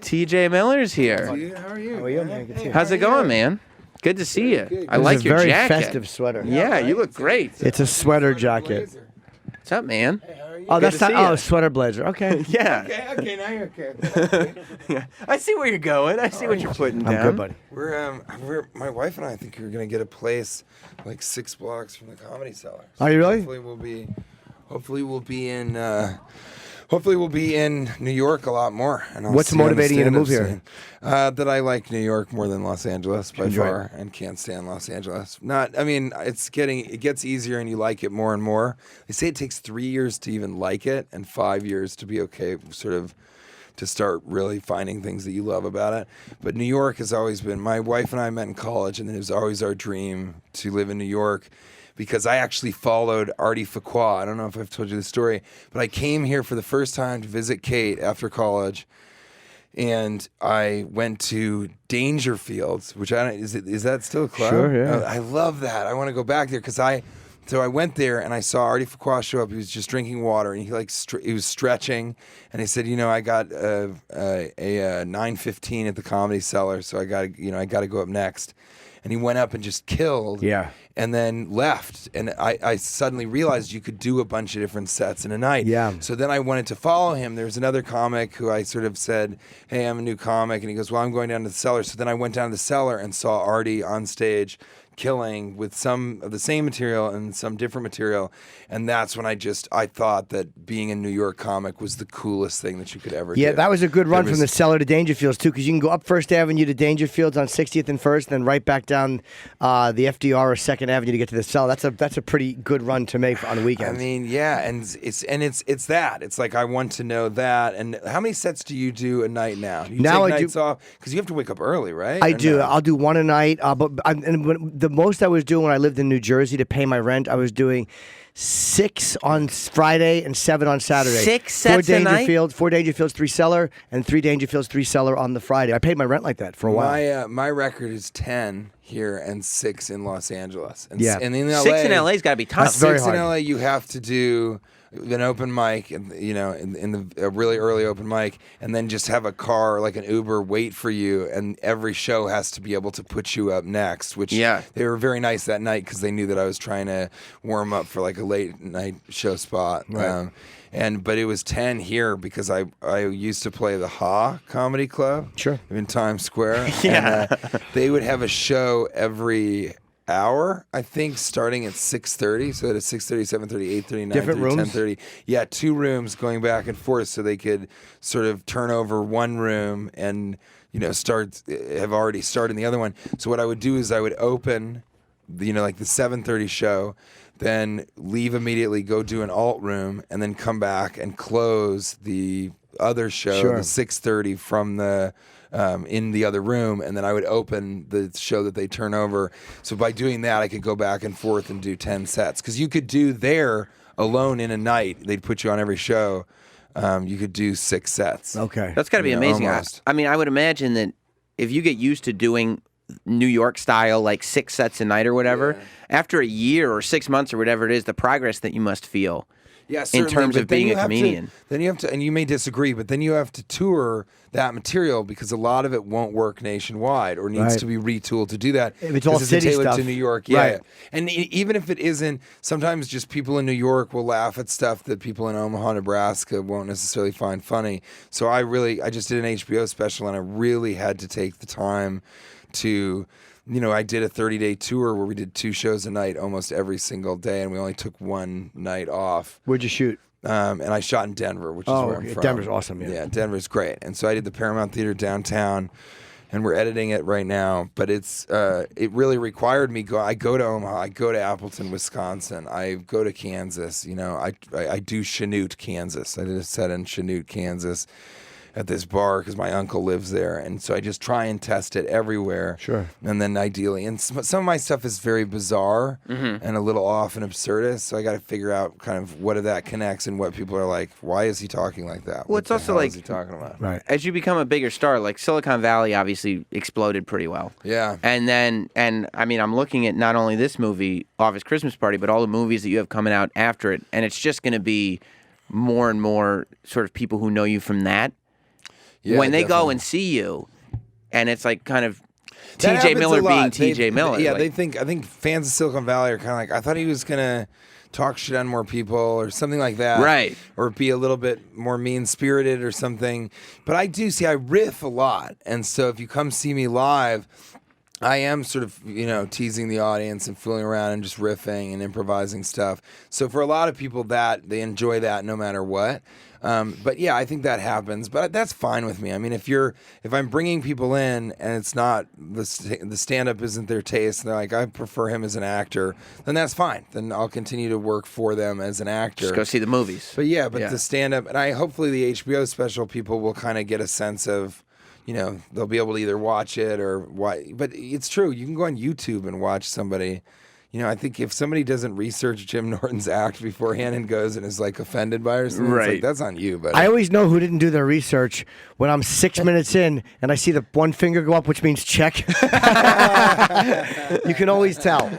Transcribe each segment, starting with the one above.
TJ Miller's here. How are you? How are you, man? Good to see you. How's it going, man? Good to see you. Good. I like your very jacket. festive sweater. Yeah, you look great. It's a sweater jacket. What's up, man? Oh, Good that's to not. see Oh, ya. sweater blazer. Okay. Yeah. Okay, now you're okay. Yeah. I see where you're going. I see what you're putting down. I'm good, buddy. We're my wife and I think we're gonna get a place like 6 blocks from the Comedy Cellar. Are you really? Hopefully we'll be in New York a lot more. And I'll What's see on the motivating you to move stand-up here? scene. That I like New York more than Los Angeles by Enjoy far, and can't stand Los Angeles. It gets easier, and you like it more and more. They say it takes 3 years to even like it, and 5 years to be okay, sort of, to start really finding things that you love about it. But New York has always been. My wife and I met in college, and it was always our dream to live in New York. Because I actually followed Artie Fuqua. I don't know if I've told you the story, but I came here for the first time to visit Kate after college, and I went to Dangerfields, which is that still a club? Sure, yeah. I love that. I want to go back there because So I went there and I saw Artie Fuqua show up. He was just drinking water and he was stretching. And he said, I got a 9:15 at the Comedy Cellar, so I got to go up next. And he went up and just killed. Yeah. And then left. And I suddenly realized you could do a bunch of different sets in a night. Yeah. So then I wanted to follow him. There was another comic who I sort of said, hey, I'm a new comic. And he goes, well, I'm going down to the Cellar. So then I went down to the Cellar and saw Artie on stage killing with some of the same material and some different material. And that's when I thought that being a New York comic was the coolest thing that you could ever do. Yeah, that was a good run from the Cellar to Dangerfields, too, because you can go up First Avenue to Dangerfields on 60th and 1st, then right back down the FDR or 2nd Avenue to get to the Cellar. That's a pretty good run to make on weekends. I mean, yeah, and it's that. It's like I want to know that. And how many sets do you do a night now? You now take I nights do, off because you have to wake up early, right? I do. I'll do one a night. The most I was doing when I lived in New Jersey to pay my rent, I was doing 6 on Friday and 7 on Saturday. 6 sets a night? 4 Dangerfields, 3 Cellar, and 3 Dangerfields, 3 Cellar on the Friday. I paid my rent like that for a while. My record is 10 here and 6 in Los Angeles. And, Yeah. and in LA, 6 in LA's got to be tough. That's very 6 in hard. LA, you have to do an open mic, and a really early open mic, and then just have a car like an Uber wait for you, and every show has to be able to put you up next. Which they were very nice that night because they knew that I was trying to warm up for like a late night show spot. Right. But it was 10 here because I used to play the Ha Comedy Club. Sure. In Times Square. Yeah. And, they would have a show every hour, I think, starting at 6:30. So at 6:30, 7:30, 8:30, 9:30, Different rooms? 10:30. Yeah, 2 rooms going back and forth, so they could sort of turn over one room and have already started in the other one. So what I would do is I would open, like the 7:30 show, then leave immediately, go do an alt room, and then come back and close the other show, Sure. the 6:30 from the. In the other room, and then I would open the show that they turn over. So by doing that, I could go back and forth and do 10 sets. Because you could do there alone in a night. They'd put you on every show. You could do 6 sets. Okay. That's got to be amazing. Almost. I mean, I would imagine that if you get used to doing New York style, like 6 sets a night or whatever, after a year or 6 months or whatever it is, the progress that you must feel. Yeah, in certainly, terms but of then being you a have comedian. Then you have to, and you may disagree, but then you have to tour that material because a lot of it won't work nationwide or needs Right. to be retooled to do that. If it's all 'cause city tailored stuff. to New York, yeah. Right. And even if it isn't, sometimes just people in New York will laugh at stuff that people in Omaha, Nebraska won't necessarily find funny. So I just did an HBO special, and I really had to take the time to. I did a 30-day tour where we did 2 shows a night almost every single day, and we only took one night off. Where'd you shoot? And I shot in Denver, which is where I'm from. Denver's awesome, yeah. Yeah, Denver's great. And so I did the Paramount Theater downtown, and we're editing it right now. But it really required me I go to Omaha, I go to Appleton, Wisconsin, I go to Kansas. I do Chanute, Kansas. I did a set in Chanute, Kansas, at this bar because my uncle lives there, and so I just try and test it everywhere. Sure. And then ideally, and some of my stuff is very bizarre and a little off and absurdist, so I got to figure out kind of what of that connects and what people are like. Why is he talking like that? Well, What it's the also hell like is he talking about? Right. As you become a bigger star, like Silicon Valley obviously exploded pretty well. Yeah. And I mean, I'm looking at not only this movie, Office Christmas Party, but all the movies that you have coming out after it, and it's just going to be more and more sort of people who know you from that. when they go definitely. and see you, and it's like kind of That T.J. happens Miller a being lot. T.J. Miller. Yeah, like, I think fans of Silicon Valley are kind of like, I thought he was gonna talk shit on more people or something like that, Right. Or be a little bit more mean spirited or something. But I riff a lot, and so if you come see me live, I am sort of, teasing the audience and fooling around and just riffing and improvising stuff. So for a lot of people, they enjoy that no matter what. But yeah, I think that happens. But that's fine with me. I mean, if I'm bringing people in and it's not the stand-up isn't their taste, and they're like, I prefer him as an actor, then that's fine. Then I'll continue to work for them as an actor. just go see the movies. But the stand-up, and hopefully the HBO special people will kind of get a sense of, they'll be able to either watch it or why. But it's true. You can go on YouTube and watch somebody. I think if somebody doesn't research Jim Norton's act beforehand and goes and is like offended by it or something, it's like, that's on you. But I always know who didn't do their research when I'm 6 minutes in and I see the one finger go up, which means check. You can always tell.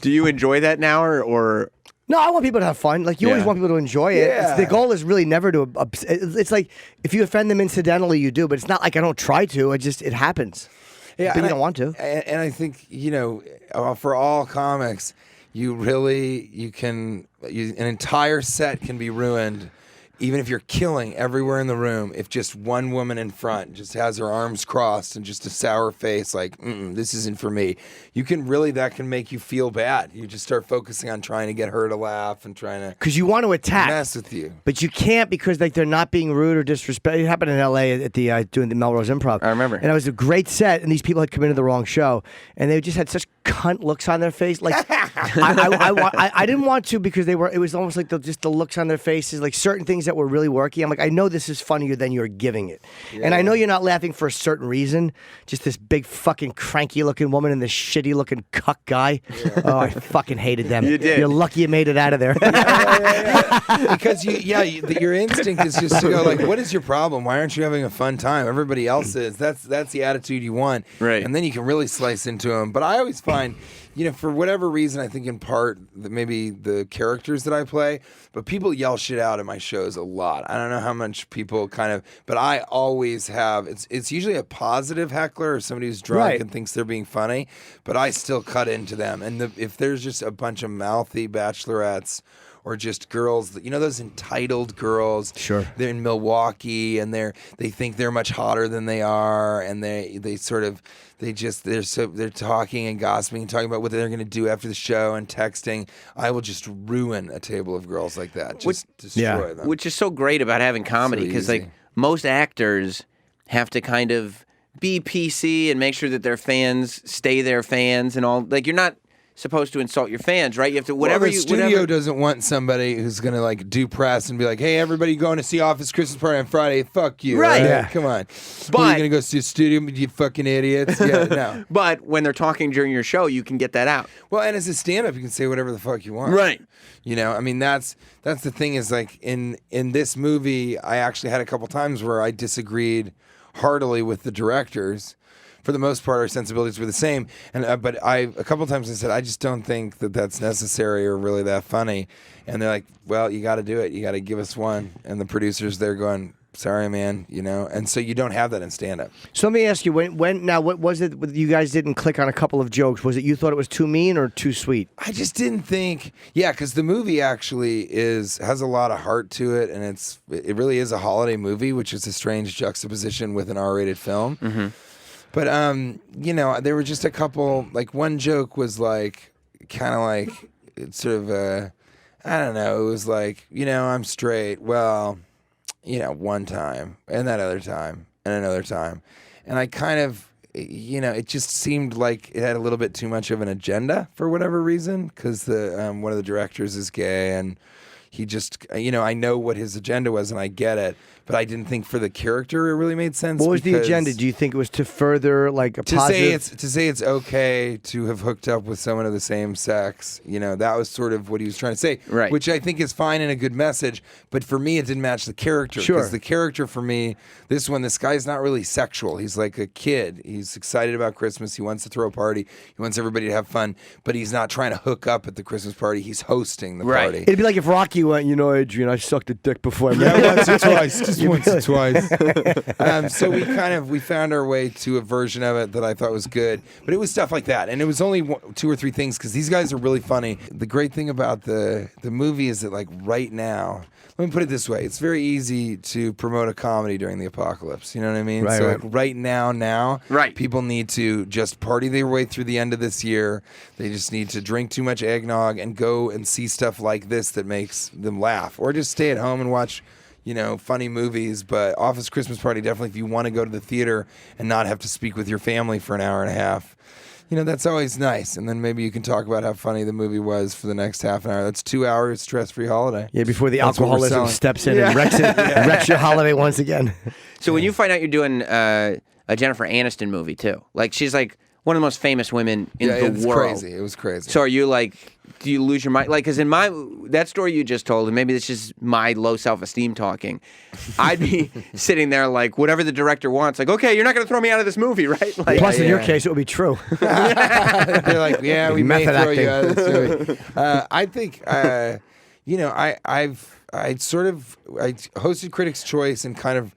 Do you enjoy that now, or? No, I want people to have fun. Like, you always want people to enjoy it. Yeah. The goal is really never to... It's like, if you offend them incidentally, you do, but it's not like I don't try to. It happens. Yeah, but you don't want to. And I think, for all comics, an entire set can be ruined, even if you're killing everywhere in the room, if just one woman in front just has her arms crossed and just a sour face, like, this isn't for me. That can make you feel bad. You just start focusing on trying to get her to laugh and trying to... Because you want to attack. Mess with you. But you can't because they're not being rude or disrespectful. It happened in L.A. at the doing the Melrose Improv. I remember. And it was a great set, and these people had come into the wrong show, and they just had such cunt looks on their face. Like, I didn't want to because it was almost like the looks on their faces, like certain things that were really working. I'm like, I know this is funnier than you're giving it. And I know you're not laughing for a certain reason. Just this big fucking cranky looking woman and this shitty looking cuck guy. Yeah. Oh, I fucking hated them. You did. You're lucky you made it out of there. Because your instinct is just to go like, what is your problem? Why aren't you having a fun time? Everybody else is. That's the attitude you want. Right. And then you can really slice into them. But I always find, for whatever reason, I think in part maybe the characters that I play, but people yell shit out at my shows a lot. I don't know how much people but I always have, it's usually a positive heckler or somebody who's drunk and thinks they're being funny, but I still cut into them. And if there's just a bunch of mouthy bachelorettes or just girls, those entitled girls. Sure. They're in Milwaukee and they think they're much hotter than they are, and they're talking and gossiping and talking about what they're going to do after the show and texting. I will just ruin a table of girls like that. Just destroy them. Which is so great about having comedy, because most actors have to kind of be PC and make sure that their fans stay their fans and all. Like, you're not supposed to insult your fans, right? You have to the studio doesn't want somebody who's gonna like do press and be like, "Hey, everybody going to see Office Christmas Party on Friday? Fuck you!" Right? Yeah. Come on. But are you gonna go see a studio? You fucking idiots! Yeah, no. But when they're talking during your show, you can get that out. Well, and as a stand-up, you can say whatever the fuck you want. Right. I mean, that's the thing is like in this movie, I actually had a couple times where I disagreed heartily with the directors. For the most part, our sensibilities were the same, but a couple times I said, I just don't think that that's necessary or really that funny, and they're like, well, you got to do it, you got to give us one, and the producers they're going, sorry, man, and so you don't have that in stand-up. So let me ask you, what was it? You guys didn't click on a couple of jokes. Was it you thought it was too mean or too sweet? I just didn't think, because the movie actually has a lot of heart to it, and it really is a holiday movie, which is a strange juxtaposition with an R-rated film. Mm-hmm. But, there were just a couple, like one joke was like, kind of like, it's sort of I don't know, it was like, I'm straight, well, one time, and that other time, and another time. And I kind of, it just seemed like it had a little bit too much of an agenda for whatever reason, because one of the directors is gay, and he just, I know what his agenda was, and I get it. But I didn't think for the character it really made sense. What was the agenda? Do you think it was to further like a positive? To say it's okay to have hooked up with someone of the same sex? That was sort of what he was trying to say, right? Which I think is fine and a good message. But for me, it didn't match the character. Sure. Because the character for me, this guy's not really sexual. He's like a kid. He's excited about Christmas. He wants to throw a party. He wants everybody to have fun. But he's not trying to hook up at the Christmas party. He's hosting the party. It'd be like if Rocky went, Adrian, I sucked a dick before I met once or twice. Just once or twice. So we found our way to a version of it that I thought was good. But it was stuff like that. And it was only 2 or 3 things because these guys are really funny. The great thing about the movie is that, like, right now, let me put it this way. It's very easy to promote a comedy during the apocalypse. You know what I mean? Right, so right. Like right now, Right. people need to just party their way through the end of this year. They just need to drink too much eggnog and go and see stuff like this that makes them laugh. Or just stay at home and watch, funny movies. But Office Christmas Party, definitely, if you want to go to the theater and not have to speak with your family for an hour and a half, that's always nice. And then maybe you can talk about how funny the movie was for the next half an hour. That's 2 hours stress-free holiday. Yeah, before the That's what we're alcoholism selling. steps in and wrecks your holiday once again. So when you find out you're doing a Jennifer Aniston movie too, like she's like one of the most famous women in the it's world. crazy. It was crazy. So are you like, do you lose your mind? Like, because in that story you just told, and maybe this is my low self-esteem talking, I'd be sitting there like, whatever the director wants, like, okay, you're not going to throw me out of this movie, right? Like, Plus, in your case, it would be true. They're like, yeah, we may Method throw you acting. out of this movie. I think, I hosted Critics' Choice and kind of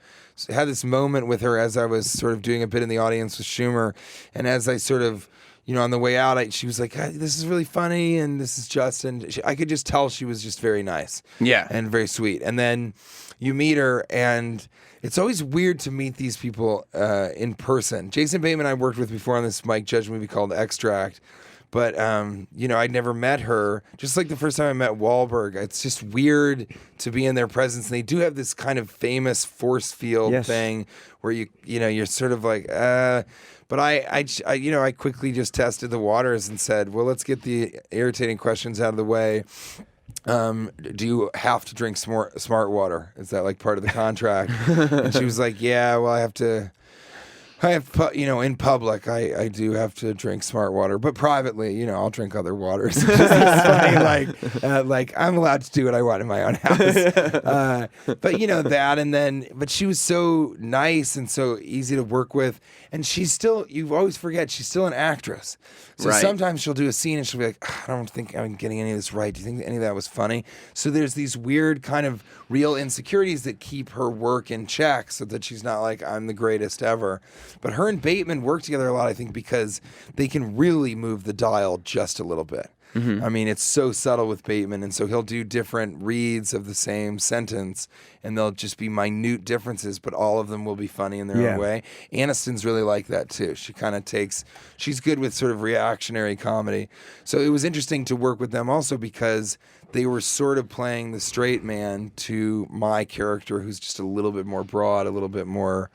had this moment with her as I was sort of doing a bit in the audience with Schumer, and as I sort of, on the way out, she was like, hey, this is really funny, and this is Justin. I could just tell she was just very nice. Yeah. And very sweet. And then you meet her, and it's always weird to meet these people in person. Jason Bateman I worked with before on this Mike Judge movie called Extract. But, I'd never met her. Just like the first time I met Wahlberg, it's just weird to be in their presence. And they do have this kind of famous force field thing where you're sort of like, But I quickly just tested the waters and said, well, let's get the irritating questions out of the way. Do you have to drink smart water? Is that like part of the contract? And she was like, yeah, well, I have, in public, I do have to drink smart water, but privately, I'll drink other waters. It's funny, like I'm allowed to do what I want in my own house. But that, but she was so nice and so easy to work with, and you always forget, she's still an actress. So Right. sometimes she'll do a scene and she'll be like, I don't think I'm getting any of this right. Do you think any of that was funny? So there's these weird kind of real insecurities that keep her work in check so that she's not like, I'm the greatest ever. But her and Bateman work together a lot, I think, because they can really move the dial just a little bit. I mean, it's so subtle with Bateman, and so he'll do different reads of the same sentence, and they'll just be minute differences, but all of them will be funny in their own way. Aniston's really like that, too. She kind of she's good with sort of reactionary comedy. So it was interesting to work with them also because they were sort of playing the straight man to my character, who's just a little bit more broad, a little bit more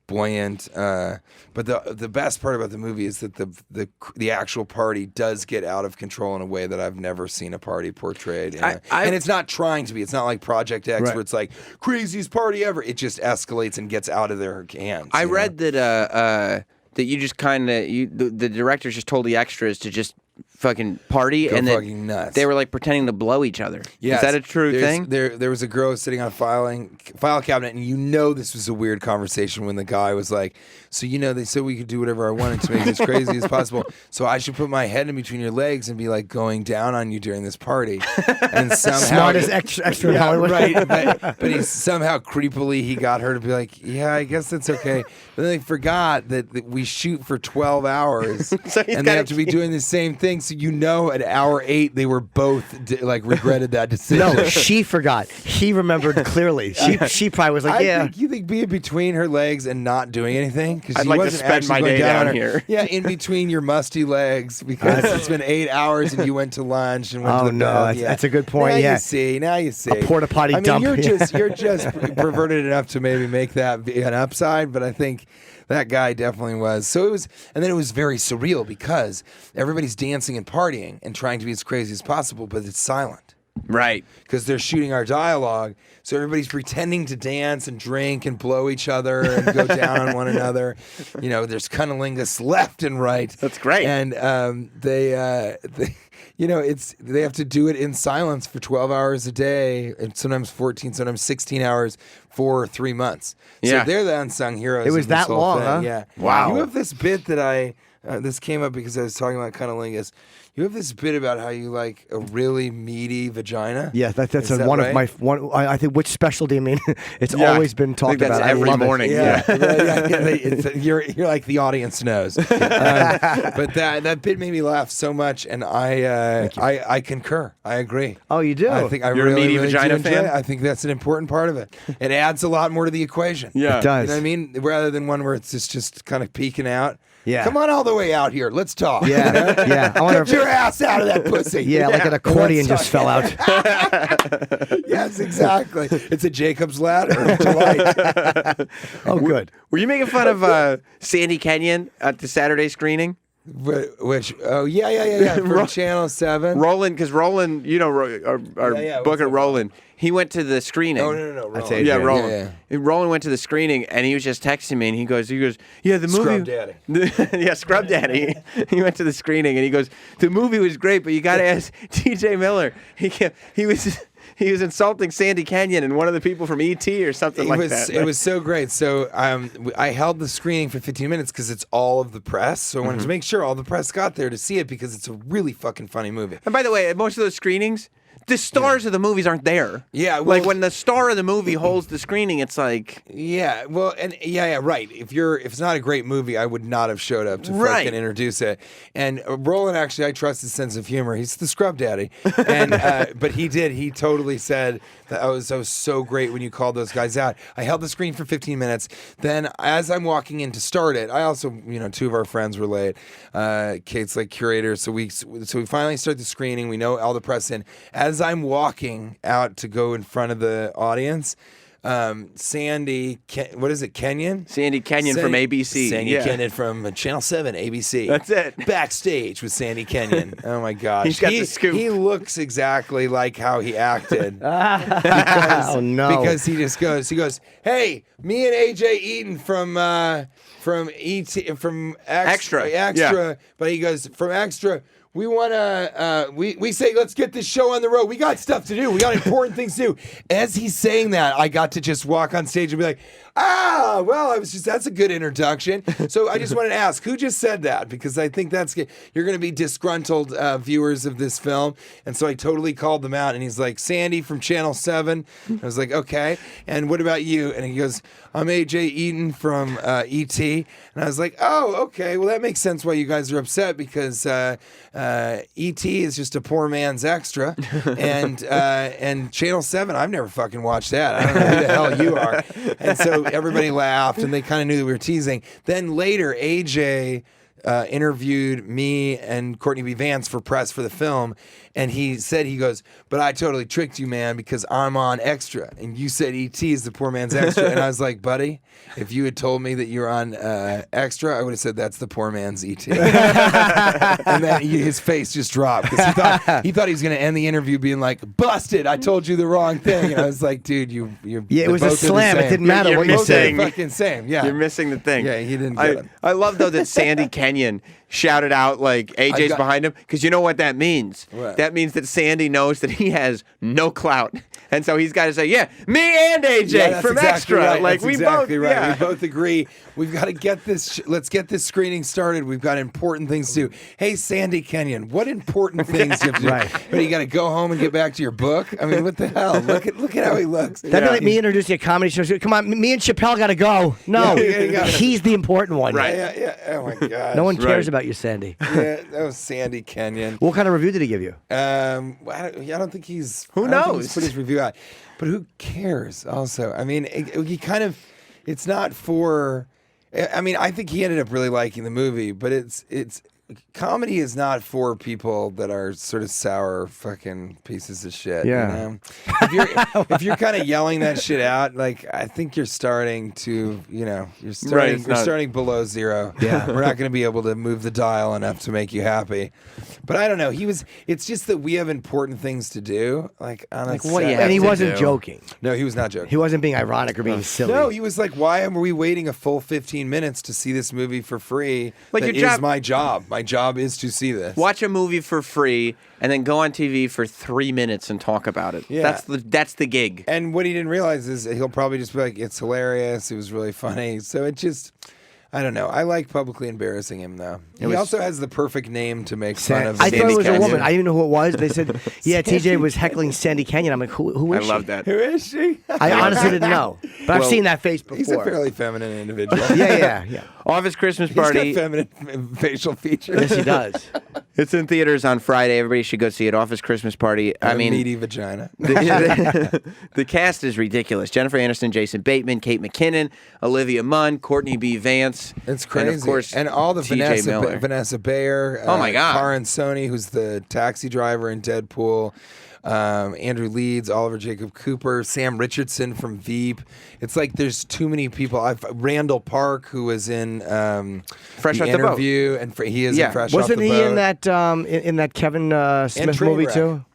buoyant, but the best part about the movie is that the actual party does get out of control in a way that I've never seen a party portrayed. And it's not trying to be. It's not like Project X where it's like craziest party ever. It just escalates and gets out of their hands. I read that you just kind of the directors just told the extras to just fucking party Go and fucking nuts. they were like pretending to blow each other. Yes. Is that a true thing? There was a girl sitting on a file cabinet, and this was a weird conversation when the guy was like, so they said we could do whatever I wanted to make it as crazy as possible. So I should put my head in between your legs and be like going down on you during this party. And somehow Smart as extra in Hollywood. right. But he somehow creepily he got her to be like, yeah, I guess that's okay. But then they forgot that we shoot for 12 hours, So and they have to be doing the same thing. So at hour 8 they were both regretted that decision. No, she forgot. He remembered clearly. She probably was like, yeah. You think being between her legs and not doing anything? Because I'd like to spend my day down here. Yeah, in between your musty legs because it's been 8 hours and you went to lunch and went to the bed. That's a good point. Now you see. A porta potty dump. You're just perverted enough to maybe make that be an upside, but I think that guy definitely was. So it was very surreal because everybody's dancing and partying and trying to be as crazy as possible, but it's silent. Right. Because they're shooting our dialogue. So everybody's pretending to dance and drink and blow each other and go down on one another. There's cunnilingus left and right. That's great. And they have to do it in silence for 12 hours a day, and sometimes 14, sometimes 16 hours for 3 months. Yeah. So they're the unsung heroes. It was of this that whole long, thing. huh? Yeah. Wow. You have this bit that this came up because I was talking about cunnilingus. You have this bit about how you like a really meaty vagina. Yeah, that's Is that one right? of my one. I think which special do you mean? It's Yeah. always been I think talked that's about. every I love morning. It. Yeah. You're like the audience knows. But that bit made me laugh so much, and I concur. I agree. Oh, you do? I think I You're a really, meaty really vagina do enjoy fan? it. I think that's an important part of it. It adds a lot more to the equation. Yeah. It does. You know what I mean? Rather than one where it's just kind of peeking out. Yeah. Come on all the way out here. Let's talk. Yeah, You know? yeah. I wonder Get your ass out of that pussy. Yeah, like an accordion Let's just fell out. Yes, exactly. It's a Jacob's ladder of delight. Oh, good. Were you making fun of Sandy Kenyon at the Saturday screening? Yeah. From Channel 7. Roland, because Roland, you know, our Yeah, what's booker up? Roland, he went to the screening. Oh, no. Roland. I'd say Yeah, Adrian. Roland. Roland went to the screening, and he was just texting me, and he goes, yeah, the movie. Scrub Daddy. Yeah, Scrub Daddy. He went to the screening, and he goes, the movie was great, but you got to ask T.J. Miller. He was insulting Sandy Kenyon and one of the people from E.T. or something like that. It was so great. So I held the screening for 15 minutes because it's all of the press. So I wanted to make sure all the press got there to see it because it's a really fucking funny movie. And by the way, at most of those screenings, the stars of the movies aren't there. Yeah, well- like when the star of the movie holds the screening, it's like, Yeah, well, and right. If it's not a great movie, I would not have showed up to Right. fucking introduce it. And Roland, actually, I trust his sense of humor. He's the scrub daddy, and but he did. He totally said that was so great when you called those guys out. I held the screen for 15 minutes. Then, as I'm walking in to start it, I also, two of our friends were late. Kate's like curator, so we finally start the screening. We know all the press in. As I'm walking out to go in front of the audience, Sandy, what is it, Kenyon? Sandy Kenyon from ABC. Sandy Yeah. Kenyon from Channel 7, ABC. That's it. Backstage with Sandy Kenyon. Oh my gosh. He's got the scoop. He looks exactly like how he acted. Oh no! Because he goes, hey, me and AJ Eaton from Extra. Yeah. But he goes, from Extra, we want to, we say, let's get this show on the road. We got stuff to do. We got important things to do. As he's saying that, I got to just walk on stage and be like, well, that's a good introduction. So I just wanted to ask, who just said that? Because I think you're going to be disgruntled viewers of this film. And so I totally called them out. And he's like, Sandy from Channel 7. I was like, okay. And what about you? And he goes, I'm AJ Eaton from E.T. And I was like, oh, okay. Well, that makes sense why you guys are upset because E.T. is just a poor man's Extra. And Channel 7, I've never fucking watched that. I don't know who the hell you are. And so everybody laughed and they kind of knew that we were teasing. Then later, AJ interviewed me and Courtney B. Vance for press for the film. And he goes, but I totally tricked you, man, because I'm on Extra. And you said E.T. is the poor man's Extra. And I was like, buddy, if you had told me that you're on Extra, I would have said that's the poor man's E.T. And then his face just dropped because he thought he was going to end the interview being like, busted, I told you the wrong thing. And I was like, dude, you're it was a both are the slam. It same. didn't matter You're what you're missing. saying. Fucking same, yeah. You're missing the thing. Yeah, he didn't get it. I love, though, that Sandy Kenyon shouted out, like, AJ's behind him, because you know what that means? What? That means that Sandy knows that he has no clout. And so he's got to say, yeah, me and AJ Yeah, that's from exactly Extra. right. Like, That's we exactly both, right. yeah. We both agree. We've got to get this. Let's get this screening started. We've got important things to do. Hey, Sandy Kenyon, what important things do you have to do? Right. But you got to go home and get back to your book. I mean, what the hell? Look at how he looks. That'd be like me introducing a comedy show. Come on, me and Chappelle got to go. No, Yeah. he's the important one. Right. Yeah. Oh my god. No one cares Right. about you, Sandy. Yeah, that was Sandy Kenyon. What kind of review did he give you? I don't think he's. Who I don't think knows? he's put his review out, but who cares? Also, I mean, he kind of. It's not for. I mean, I think he ended up really liking the movie, but it's comedy is not for people that are sort of sour fucking pieces of shit. Yeah. You know? If you're kind of yelling that shit out, like I think you're starting to, you're starting below zero. Yeah. We're not going to be able to move the dial enough to make you happy. But I don't know. It's just that we have important things to do. Like on a what do you set. have And he to wasn't do. joking. No, he was not joking. He wasn't being ironic or being silly. No, he was like, why are we waiting a full 15 minutes to see this movie for free? Like That your job- is my job. My job is to see this. Watch a movie for free and then go on TV for 3 minutes and talk about it. Yeah. That's the gig. And what he didn't realize is he'll probably just be like, it's hilarious. It was really funny. So it just, I don't know. I like publicly embarrassing him, though. He also has the perfect name to make fun of. I thought it was Canyon. a woman. I didn't even know who it was. They said, yeah, TJ was heckling Sandy Canyon. I'm like, who is she? I love that. Who is she? I honestly didn't know. But I've seen that face before. He's a fairly feminine individual. Yeah. Office Christmas He's Party. got feminine facial features. Yes, he does. It's in theaters on Friday. Everybody should go see it. Office Christmas Party. A meaty vagina. The cast is ridiculous. Jennifer Aniston, Jason Bateman, Kate McKinnon, Olivia Munn, Courtney B. Vance. It's crazy. And of course, and all the TJ Miller. Vanessa Bayer. Oh my God. Karan Soni, who's the taxi driver in Deadpool. Andrew Leeds, Oliver Jacob Cooper, Sam Richardson from Veep. It's like there's too many people. Randall Park, who was in Fresh the Off the Boat. Interview, and he is in Fresh Wasn't Off the he Boat. in that in that Kevin Smith movie Trainwreck. too?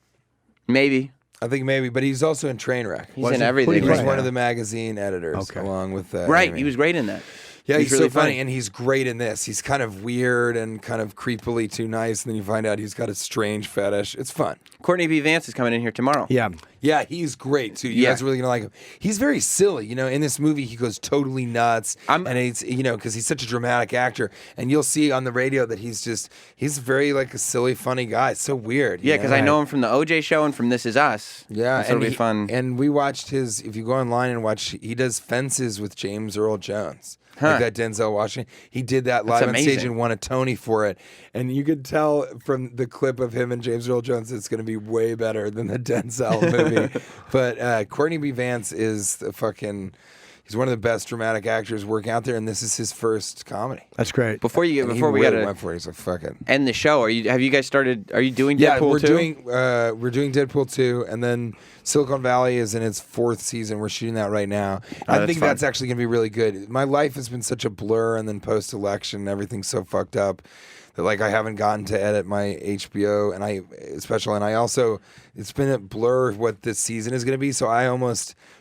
Maybe. I think maybe, but he's also in Trainwreck. He's in everything. He's right one now. of the magazine editors, along with Right, Amy. he was great in that. Yeah, he's really so funny, and he's great in this. He's kind of weird and kind of creepily too nice, and then you find out he's got a strange fetish. It's fun. Courtney B. Vance is coming in here tomorrow. Yeah, he's great too. You guys are really gonna like him. He's very silly, in this movie, he goes totally nuts, and it's because he's such a dramatic actor. And you'll see on the radio that he's very like a silly, funny guy. It's so weird. Yeah, because I know him from the OJ Show and from This Is Us. Yeah, so it'll be fun. And we watched his. If you go online and watch, he does Fences with James Earl Jones. Like that Denzel Washington. He did that live on stage and won a Tony for it. And you could tell from the clip of him and James Earl Jones it's going to be way better than the Denzel movie. But Courtney B. Vance is he's one of the best dramatic actors working out there, and this is his first comedy. That's great. Before we went for it. He's like, fuck it. End the show. Are you guys doing Deadpool 2? We're doing Deadpool 2, and then Silicon Valley is in its 4th season. We're shooting that right now. I think that's actually going to be really good. My life has been such a blur, and then post-election, everything's so fucked up that I haven't gotten to edit my HBO and I also it's been a blur what this season is going to be. So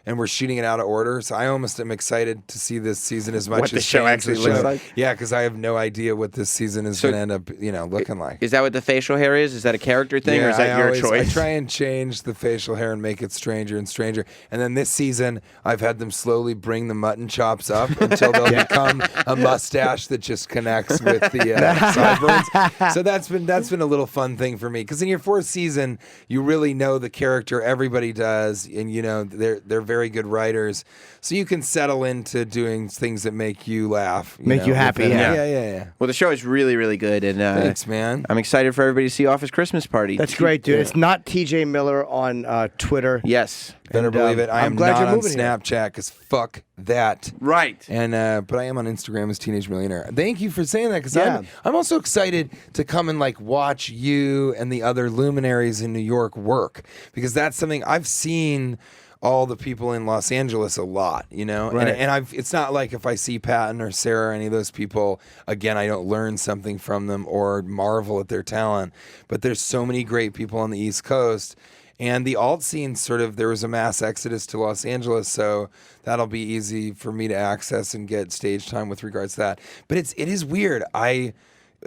and we're shooting it out of order. So I almost am excited to see this season as much What as the show actually looks like? Yeah, because I have no idea what this season is going to end up looking like. Is that what the facial hair is? Is that a character thing, or is that your choice? I try and change the facial hair and make it stranger and stranger. And then this season, I've had them slowly bring the mutton chops up until they'll become a mustache that just connects with the sideburns. So that's been a little fun thing for me. Because in your 4th season, you really know the character. Everybody does, and they're very good writers. So you can settle into doing things that make you laugh, make you happy. Yeah. Well, the show is really, really good, and thanks, man. I'm excited for everybody to see Office Christmas Party. That's great, dude. It's not TJ Miller on Twitter. Yes. Better believe it. I'm am glad not you're on moving here. Snapchat because fuck that. Right. And but I am on Instagram as Teenage Millionaire. Thank you for saying that because Yeah. I'm also excited to come and watch you and the other luminaries in New York work because that's something I've seen. All the people in Los Angeles a lot, Right. and it's not like if I see Patton or Sarah or any of those people again, I don't learn something from them or marvel at their talent. But there's so many great people on the East Coast, and the alt scene there was a mass exodus to Los Angeles, so that'll be easy for me to access and get stage time with regards to that. But it is weird.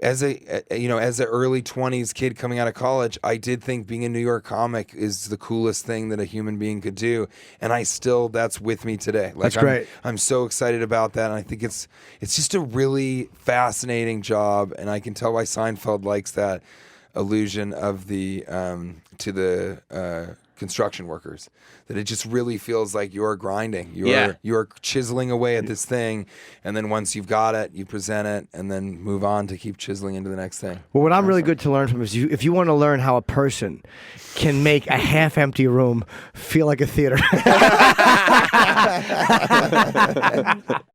As a early 20s kid coming out of college, I did think being a New York comic is the coolest thing that a human being could do, and that's with me today. That's great. I'm so excited about that, and I think it's just a really fascinating job, and I can tell why Seinfeld likes that allusion of the to the construction workers, that it just really feels like you're grinding. You're chiseling away at this thing, and then once you've got it, you present it, and then move on to keep chiseling into the next thing. Well, what I'm really good to learn from is if you want to learn how a person can make a half-empty room feel like a theater.